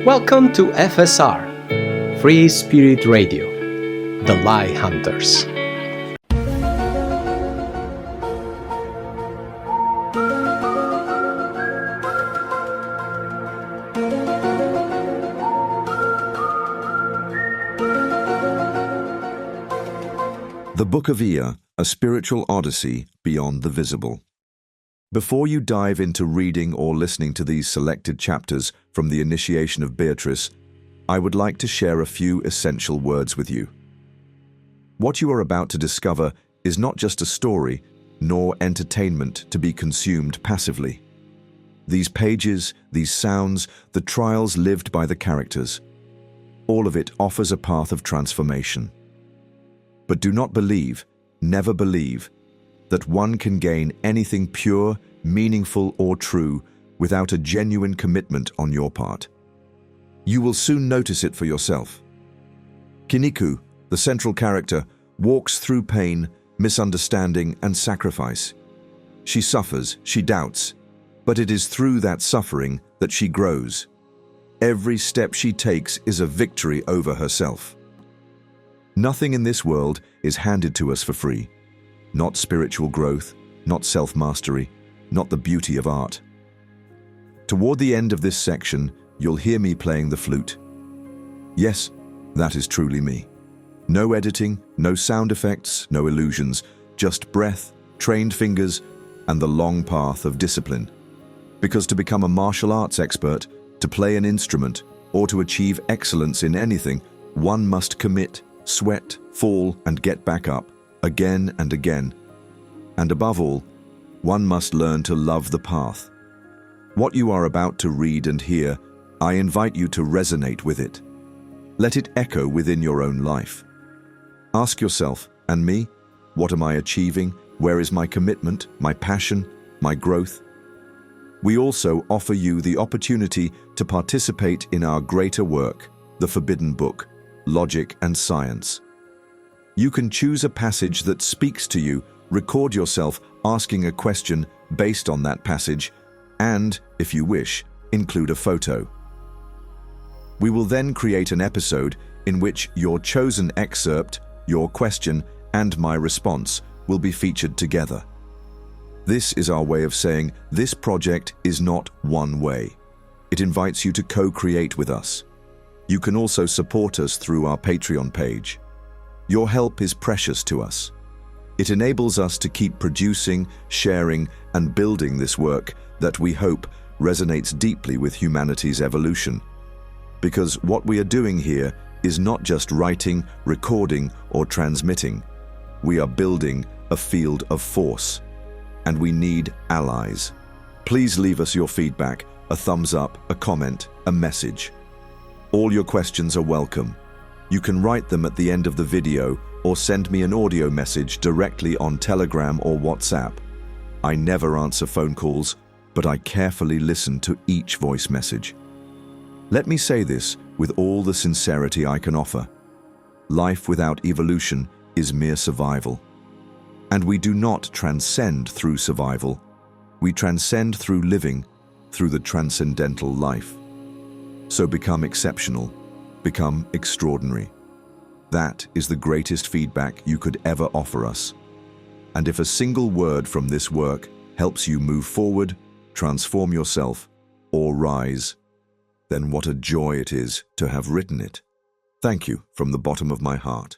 Welcome to FSR, Free Spirit Radio, the Lie Hunters. The Book of Ea, a spiritual odyssey beyond the visible. Before you dive into reading or listening to these selected chapters from the Initiation of Béatrice, I would like to share a few essential words with you. What you are about to discover is not just a story, nor entertainment to be consumed passively. These pages, these sounds, the trials lived by the characters, all of it offers a path of transformation. But do not believe, never believe, that one can gain anything pure, meaningful, or true without a genuine commitment on your part. You will soon notice it for yourself. Kiniku, the central character, walks through pain, misunderstanding, and sacrifice. She suffers, she doubts, but it is through that suffering that she grows. Every step she takes is a victory over herself. Nothing in this world is handed to us for free. Not spiritual growth, not self-mastery, not the beauty of art. Toward the end of this section, you'll hear me playing the flute. Yes, that is truly me. No editing, no sound effects, no illusions, just breath, trained fingers, and the long path of discipline. Because to become a martial arts expert, to play an instrument, or to achieve excellence in anything, one must commit, sweat, fall, and get back up, again and again. And above all, one must learn to love the path. What you are about to read and hear, I invite you to resonate with it. Let it echo within your own life. Ask yourself, and me, what am I achieving? Where is my commitment, my passion, my growth? We also offer you the opportunity to participate in our greater work, the Forbidden Book, Logic and Science. You can choose a passage that speaks to you, record yourself asking a question based on that passage, and, if you wish, include a photo. We will then create an episode in which your chosen excerpt, your question, and my response will be featured together. This is our way of saying this project is not one way. It invites you to co-create with us. You can also support us through our Patreon page. Your help is precious to us. It enables us to keep producing, sharing, and building this work that we hope resonates deeply with humanity's evolution. Because what we are doing here is not just writing, recording, or transmitting. We are building a field of force. And we need allies. Please leave us your feedback, a thumbs up, a comment, a message. All your questions are welcome. You can write them at the end of the video or send me an audio message directly on Telegram or WhatsApp. I never answer phone calls, but I carefully listen to each voice message. Let me say this with all the sincerity I can offer. Life without evolution is mere survival. And we do not transcend through survival. We transcend through living, through the transcendental life. So become exceptional, become extraordinary. That is the greatest feedback you could ever offer us. And if a single word from this work helps you move forward, transform yourself, or rise, then what a joy it is to have written it. Thank you from the bottom of my heart.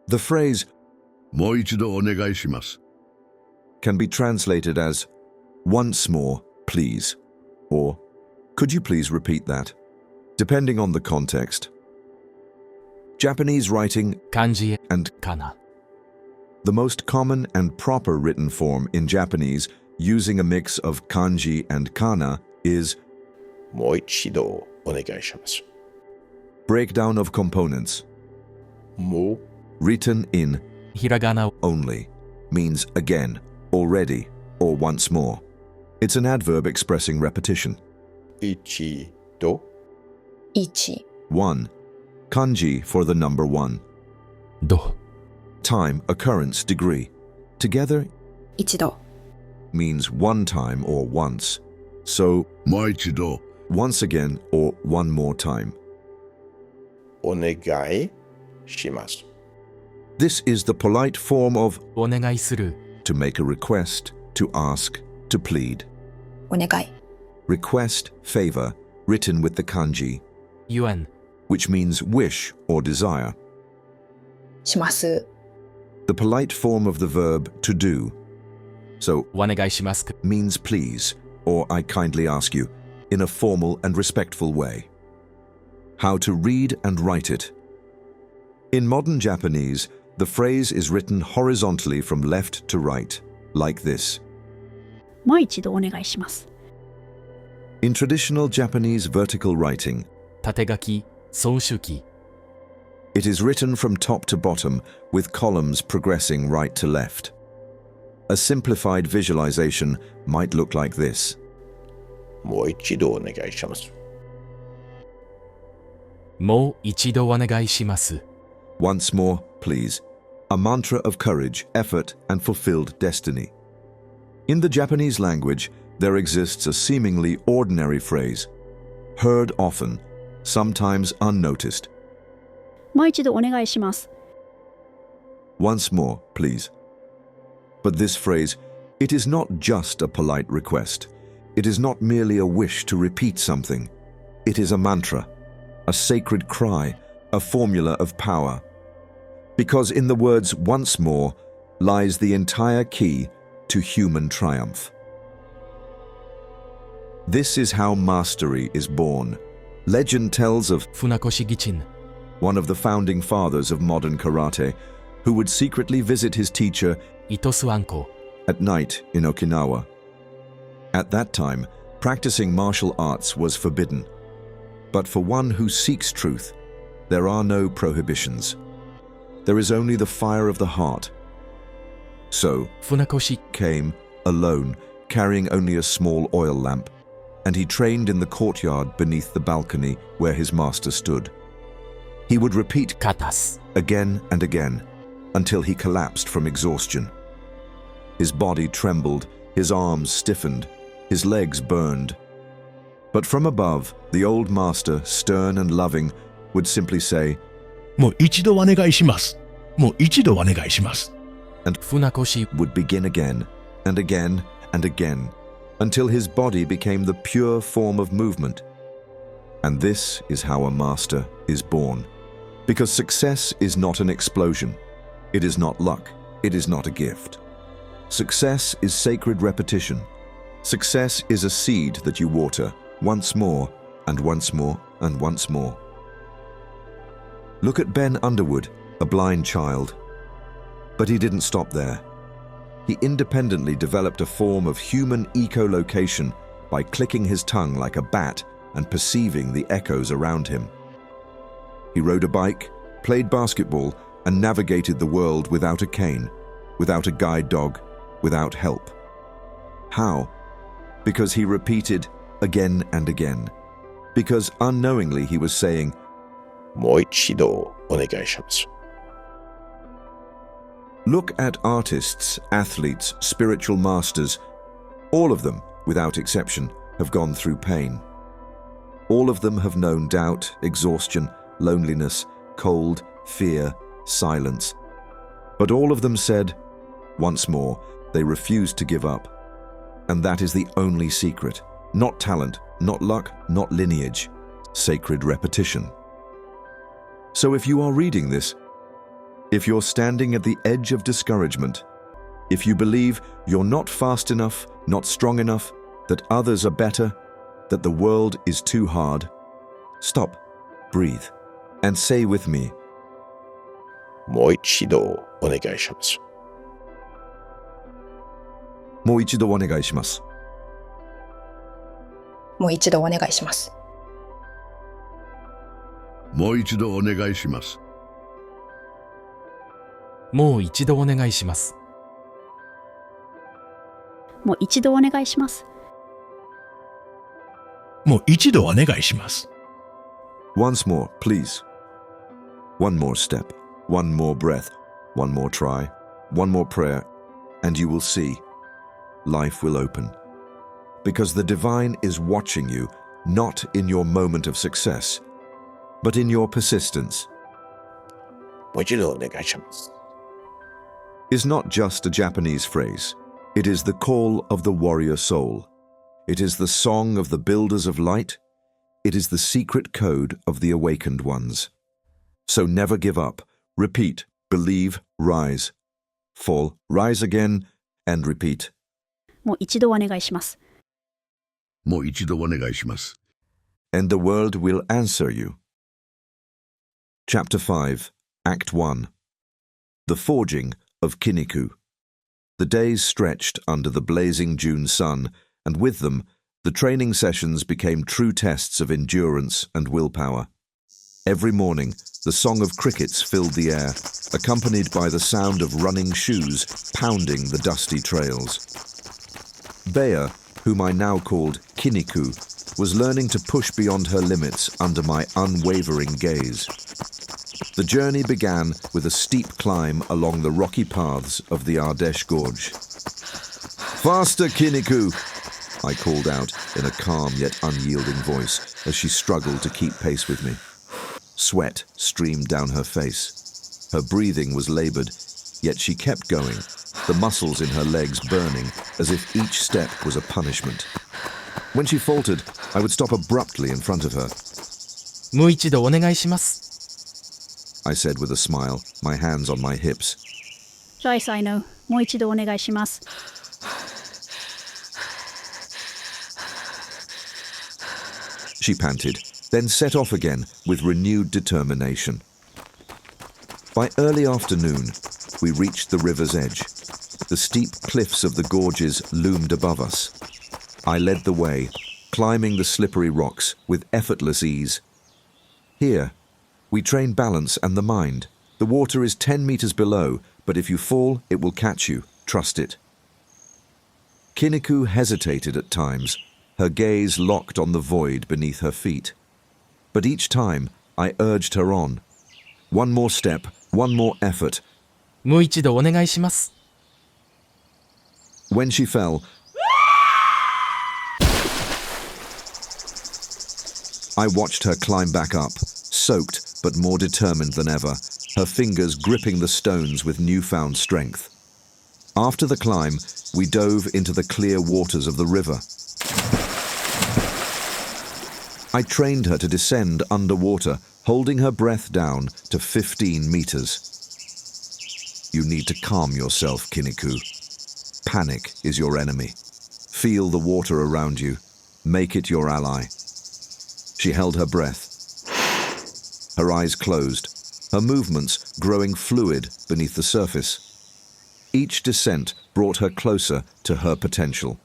The phrase, もう一度お願いします can be translated as, once more, please, or, could you please repeat that? Depending on the context. Japanese writing 漢字 and かな the most common and proper written form in Japanese using a mix of kanji and kana is もう一度お願いします breakdown of components. もう Written in ひらがな only means again, already, or once more. It's an adverb expressing repetition. 一度 ichi, One, kanji for the number one. ど Time, occurrence, degree. Together ichido, means one time or once. So, もう一度 once again or one more time. お願いします。 This is the polite form of お願いする to make a request, to ask, to plead. お願い Request, favor, written with the kanji, ユアン which means wish or desire. します The polite form of the verb to do. So, お願いします means please, or I kindly ask you, in a formal and respectful way. How to read and write it. In modern Japanese, the phrase is written horizontally from left to right, like this. もう一度お願いします。 In traditional Japanese vertical writing, 縦書き総書記 it is written from top to bottom with columns progressing right to left. A simplified visualization might look like this. もう一度お願いします。もう一度お願いします Once more, please. A mantra of courage, effort, and fulfilled destiny. In the Japanese language, there exists a seemingly ordinary phrase, heard often, sometimes unnoticed. もう一度お願いします。 Once more, please. But this phrase, it is not just a polite request. It is not merely a wish to repeat something. It is a mantra, a sacred cry, a formula of power. Because in the words once more lies the entire key to human triumph. This is how mastery is born. Legend tells of 船越義珍 one of the founding fathers of modern karate, who would secretly visit his teacher 糸須庵子 at night in Okinawa. At that time, practicing martial arts was forbidden. But for one who seeks truth, there are no prohibitions. There is only the fire of the heart. So, 船越 came, alone, carrying only a small oil lamp, and he trained in the courtyard beneath the balcony where his master stood. He would repeat カタス again and again, until he collapsed from exhaustion. His body trembled, his arms stiffened, his legs burned. But from above, the old master, stern and loving, would simply say, もう一度お願いします。もう一度お願いします。 and 船越 would begin again and again and again, until his body became the pure form of movement. And this is how a master is born. Because success is not an explosion. It is not luck. It is not a gift. Success is sacred repetition. Success is a seed that you water once more and once more and once more. Look at Ben Underwood, a blind child. But he didn't stop there. He independently developed a form of human echolocation by clicking his tongue like a bat and perceiving the echoes around him. He rode a bike, played basketball, and navigated the world without a cane, without a guide dog, without help. How? Because he repeated again and again. Because unknowingly he was saying, もう一度お願いします。 Look at artists, athletes, spiritual masters. All of them, without exception, have gone through pain. All of them have known doubt, exhaustion, loneliness, cold, fear, silence. But all of them said, once more, they refused to give up. And that is the only secret. Not talent, not luck, not lineage. Sacred repetition. So if you are reading this, if you're standing at the edge of discouragement, if you believe you're not fast enough, not strong enough, that others are better, that the world is too hard, stop, breathe, and say with me, もう一度お願いします。もう一度お願いします。もう一度お願いします。もう一度お願いします。もう一度お願いします もう一度お願いします。もう一度お願いします。 Once more, please. One more step, one more breath, one more try, one more prayer, and you will see. Life will open. Because the divine is watching you not in your moment of success, but in your persistence, もう一度お願いします。 is not just a Japanese phrase. It is the call of the warrior soul. It is the song of the builders of light. It is the secret code of the awakened ones. So never give up. Repeat, believe, rise. Fall, rise again, and repeat. もう一度お願いします。もう一度お願いします。 And the world will answer you. Chapter 5, Act 1. The Forging of Kiniku. The days stretched under the blazing June sun, and with them, the training sessions became true tests of endurance and willpower. Every morning, the song of crickets filled the air, accompanied by the sound of running shoes pounding the dusty trails. Bea, whom I now called Kiniku, was learning to push beyond her limits under my unwavering gaze. The journey began with a steep climb along the rocky paths of the Ardèche gorge. "Faster, Kiniku!" I called out in a calm yet unyielding voice as she struggled to keep pace with me. Sweat streamed down her face. Her breathing was labored, yet she kept going, the muscles in her legs burning as if each step was a punishment. When she faltered, I would stop abruptly in front of her. もう一度お願いします。 I said with a smile, my hands on my hips. Right, I know. もう一度お願いします。 She panted, then set off again with renewed determination. By early afternoon, we reached the river's edge. The steep cliffs of the gorges loomed above us. I led the way, climbing the slippery rocks with effortless ease. Here, we train balance and the mind. The water is 10 meters below, but if you fall, it will catch you. Trust it. Kiniku hesitated at times, her gaze locked on the void beneath her feet. But each time, I urged her on. One more step, one more effort. もう一度お願いします。 When she fell, I watched her climb back up, soaked but more determined than ever, her fingers gripping the stones with newfound strength. After the climb, we dove into the clear waters of the river. I trained her to descend underwater, holding her breath down to 15 meters. You need to calm yourself, Kiniku. Panic is your enemy. Feel the water around you. Make it your ally. She held her breath. Her eyes closed, her movements growing fluid beneath the surface. Each descent brought her closer to her potential.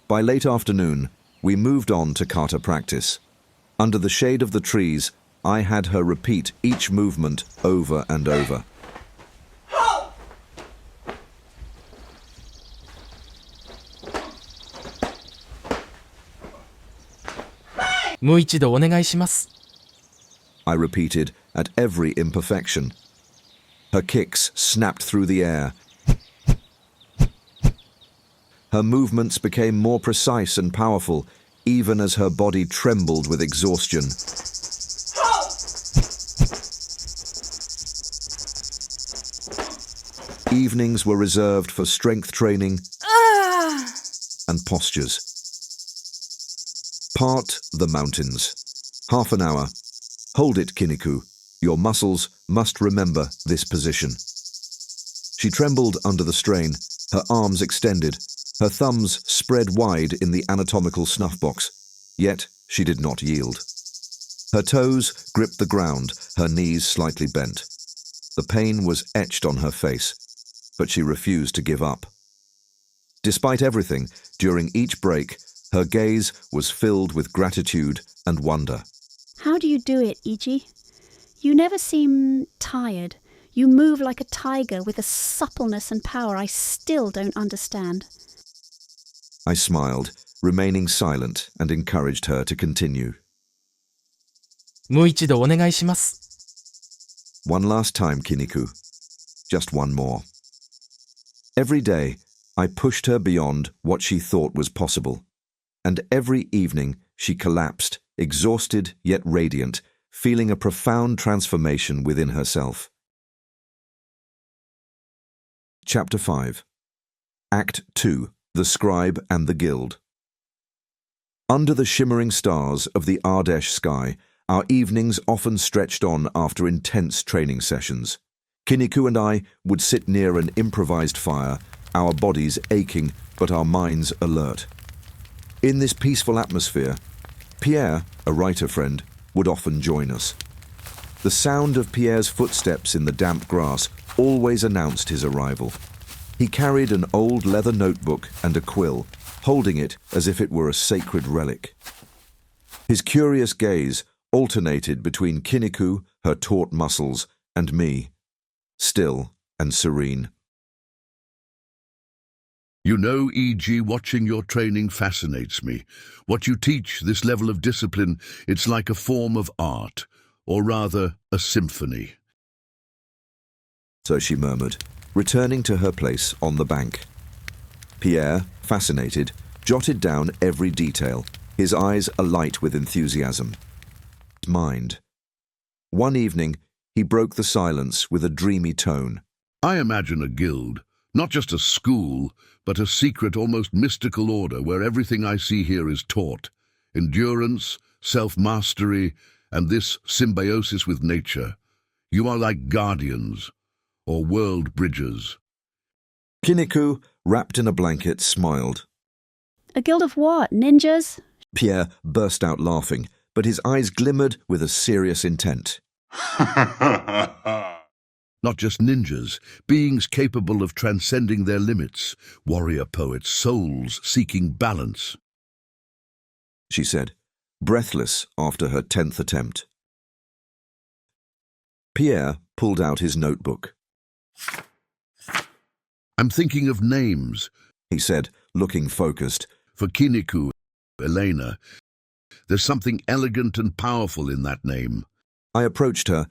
By late afternoon, we moved on to kata practice. Under the shade of the trees, I had her repeat each movement over and over.もう一度お願いします。 I repeated at every imperfection. Her kicks snapped through the air. Her movements became more precise and powerful, even as her body trembled with exhaustion. Evenings were reserved for strength training and postures. Part the mountains. Half an hour. Hold it, Kiniku. Your muscles must remember this position. She trembled under the strain, her arms extended, her thumbs spread wide in the anatomical snuff box. Yet she did not yield. Her toes gripped the ground, her knees slightly bent. The pain was etched on her face, but she refused to give up. Despite everything, during each break, her gaze was filled with gratitude and wonder. How do you do it, Igi? You never seem tired. You move like a tiger with a suppleness and power I still don't understand. I smiled, remaining silent, and encouraged her to continue. もう一度お願いします。 One last time, Kiniku. Just one more. Every day, I pushed her beyond what she thought was possible. And every evening she collapsed, exhausted yet radiant, feeling a profound transformation within herself. Chapter 5. Act 2. The Scribe and the Guild. Under the shimmering stars of the Ardèche sky, our evenings often stretched on after intense training sessions. Kiniku and I would sit near an improvised fire, our bodies aching but our minds alert. In this peaceful atmosphere, Pierre, a writer friend, would often join us. The sound of Pierre's footsteps in the damp grass always announced his arrival. He carried an old leather notebook and a quill, holding it as if it were a sacred relic. His curious gaze alternated between Kiniku, her taut muscles, and me, still and serene. You know, Igi, watching your training fascinates me. What you teach, this level of discipline, it's like a form of art, or rather, a symphony. So she murmured, returning to her place on the bank. Pierre, fascinated, jotted down every detail, his eyes alight with enthusiasm. Mind. One evening, he broke the silence with a dreamy tone. I imagine a guild, not just a school, but a secret, almost mystical order where everything I see here is taught. Endurance, self-mastery, and this symbiosis with nature. You are like guardians, or world bridgers. Kiniku, wrapped in a blanket, smiled. A guild of what? Ninjas? Pierre burst out laughing, but his eyes glimmered with a serious intent. Not just ninjas, beings capable of transcending their limits, warrior poets, souls seeking balance. She said, breathless after her 10th attempt. Pierre pulled out his notebook. I'm thinking of names, he said, looking focused. For Kiniku, Elena, there's something elegant and powerful in that name. I approached her.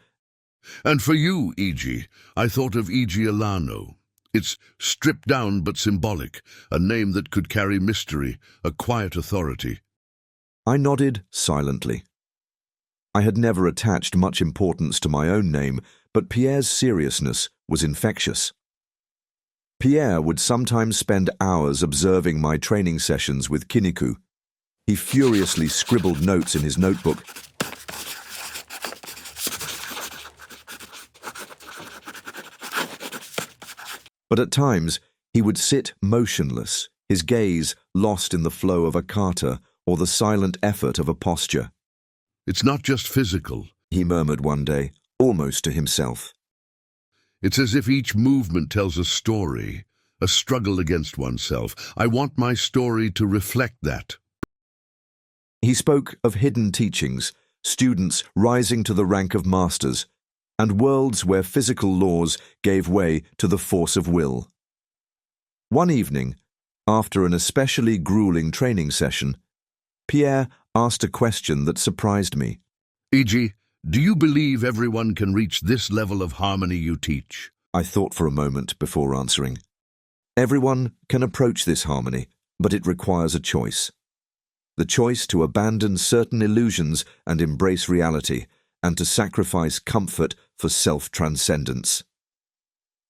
And for you, Igi, I thought of Igi Alano. It's stripped down but symbolic, a name that could carry mystery, a quiet authority. I nodded silently. I had never attached much importance to my own name, but Pierre's seriousness was infectious. Pierre would sometimes spend hours observing my training sessions with Kiniku. He furiously scribbled notes in his notebook. But at times, he would sit motionless, his gaze lost in the flow of a kata or the silent effort of a posture. It's not just physical, he murmured one day, almost to himself. It's as if each movement tells a story, a struggle against oneself. I want my story to reflect that. He spoke of hidden teachings, students rising to the rank of masters, and worlds where physical laws gave way to the force of will. One evening, after an especially grueling training session, Pierre asked a question that surprised me. Igi, do you believe everyone can reach this level of harmony you teach? I thought for a moment before answering. Everyone can approach this harmony, but it requires a choice. The choice to abandon certain illusions and embrace reality, and to sacrifice comfort for self-transcendence.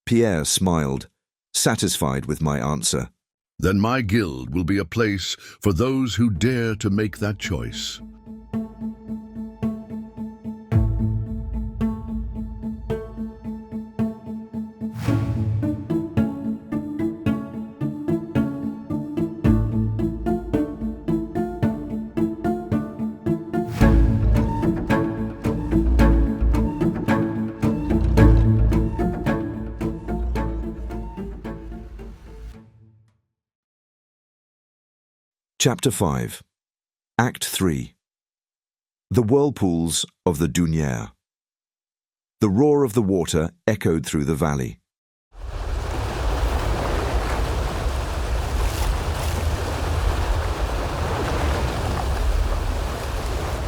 Pierre smiled, satisfied with my answer. Then my guild will be a place for those who dare to make that choice. Chapter 5. Act 3. The whirlpools of the Dunière. The roar of the water echoed through the valley.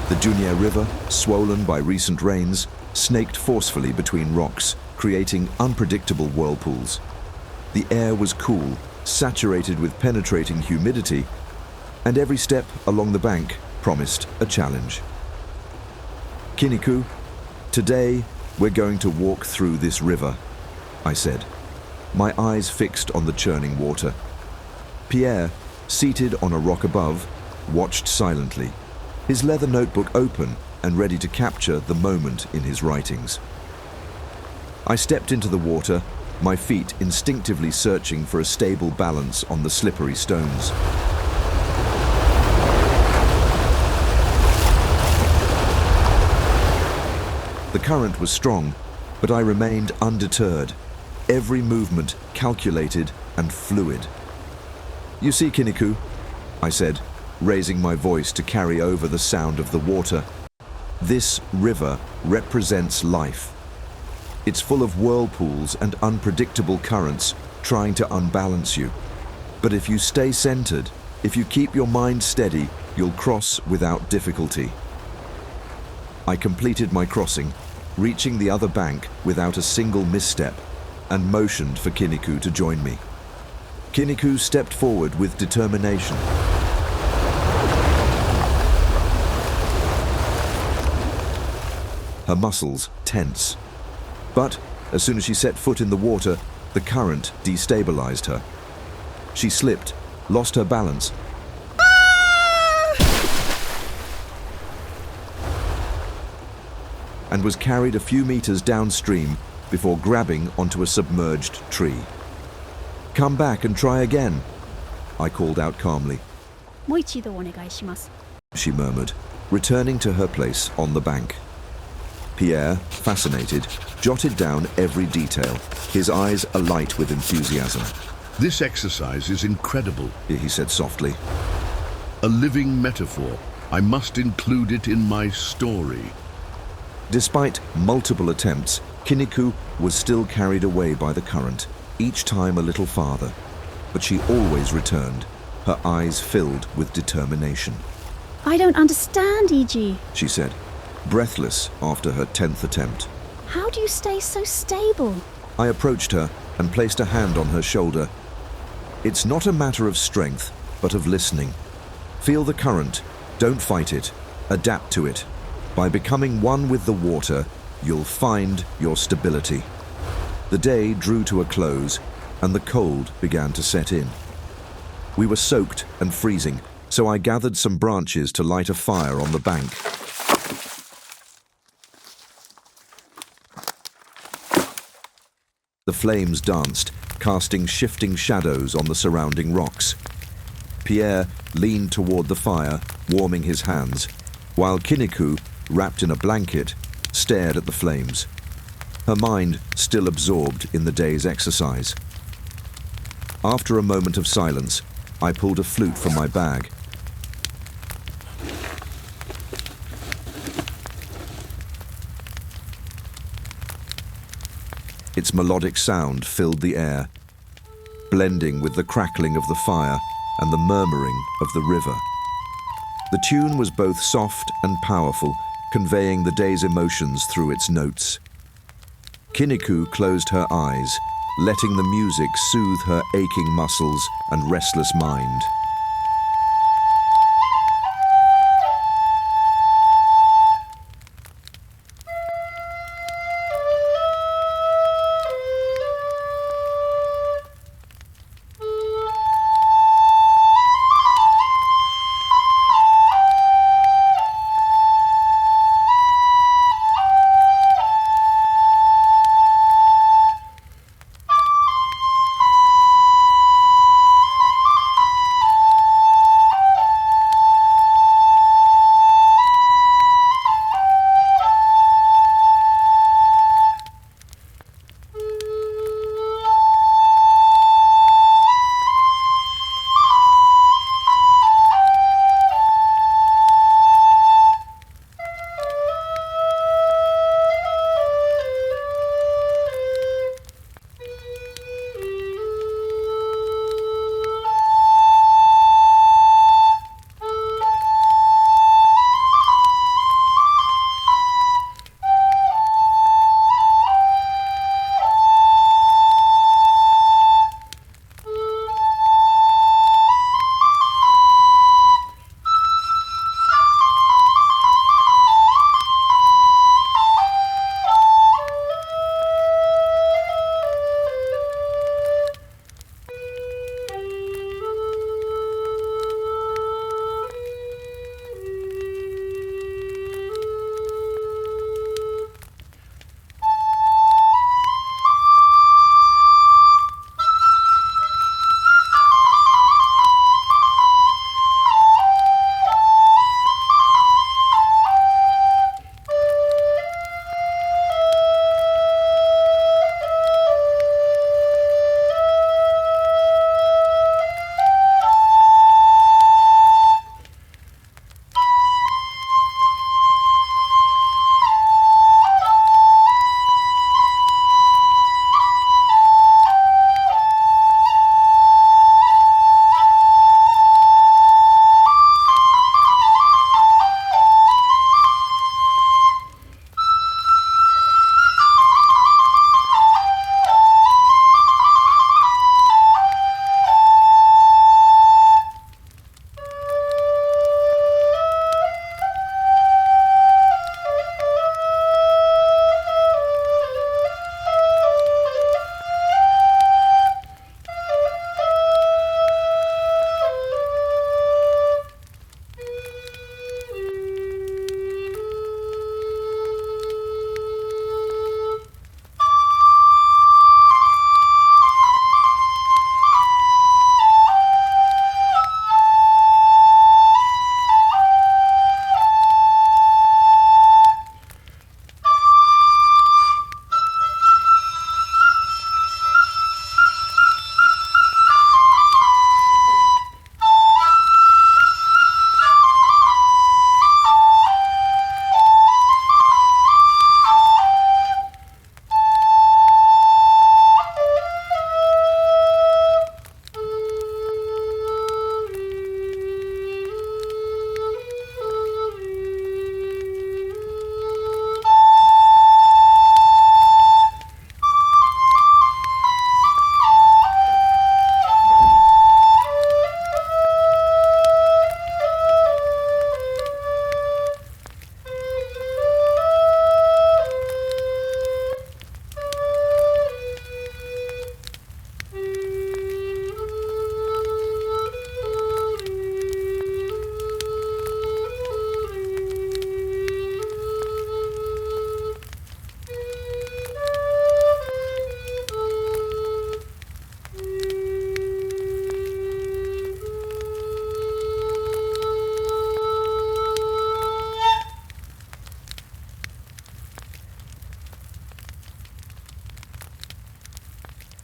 The Dunière River, swollen by recent rains, snaked forcefully between rocks, creating unpredictable whirlpools. The air was cool, saturated with penetrating humidity, and every step along the bank promised a challenge. Kiniku, today we're going to walk through this river, I said, my eyes fixed on the churning water. Pierre, seated on a rock above, watched silently, his leather notebook open and ready to capture the moment in his writings. I stepped into the water, my feet instinctively searching for a stable balance on the slippery stones. The current was strong, but I remained undeterred, every movement calculated and fluid. You see, Kiniku, I said, raising my voice to carry over the sound of the water, this river represents life. It's full of whirlpools and unpredictable currents trying to unbalance you. But if you stay centered, if you keep your mind steady, you'll cross without difficulty. I completed my crossing, reaching the other bank without a single misstep, and motioned for Kiniku to join me. Kiniku stepped forward with determination. Her muscles tense. But as soon as she set foot in the water, the current destabilized her. She slipped, lost her balance, and was carried a few meters downstream before grabbing onto a submerged tree. Come back and try again, I called out calmly. もう一度お願いします。 She murmured, returning to her place on the bank. Pierre, fascinated, jotted down every detail, his eyes alight with enthusiasm. This exercise is incredible. He said softly. A living metaphor. I must include it in my story. Despite multiple attempts, Kiniku was still carried away by the current, each time a little farther. But she always returned, her eyes filled with determination. I don't understand, Igi. She said, breathless after her 10th attempt. How do you stay so stable? I approached her and placed a hand on her shoulder. It's not a matter of strength, but of listening. Feel the current, don't fight it, adapt to it. By becoming one with the water, you'll find your stability. The day drew to a close, and the cold began to set in. We were soaked and freezing, so I gathered some branches to light a fire on the bank. The flames danced, casting shifting shadows on the surrounding rocks. Pierre leaned toward the fire, warming his hands, while Kiniku, wrapped in a blanket, stared at the flames, her mind still absorbed in the day's exercise. After a moment of silence, I pulled a flute from my bag. Its melodic sound filled the air, blending with the crackling of the fire and the murmuring of the river. The tune was both soft and powerful, conveying the day's emotions through its notes. Kiniku closed her eyes, letting the music soothe her aching muscles and restless mind.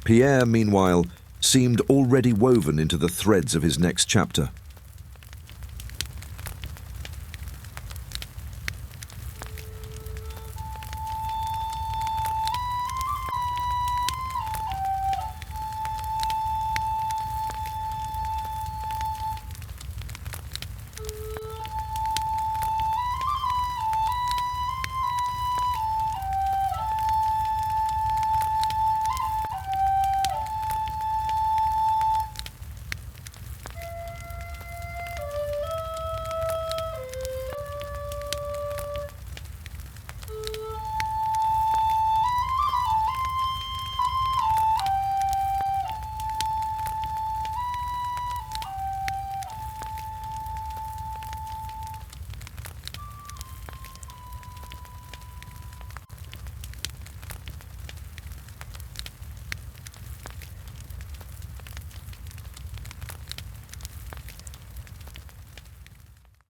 Pierre, meanwhile, seemed already woven into the threads of his next chapter.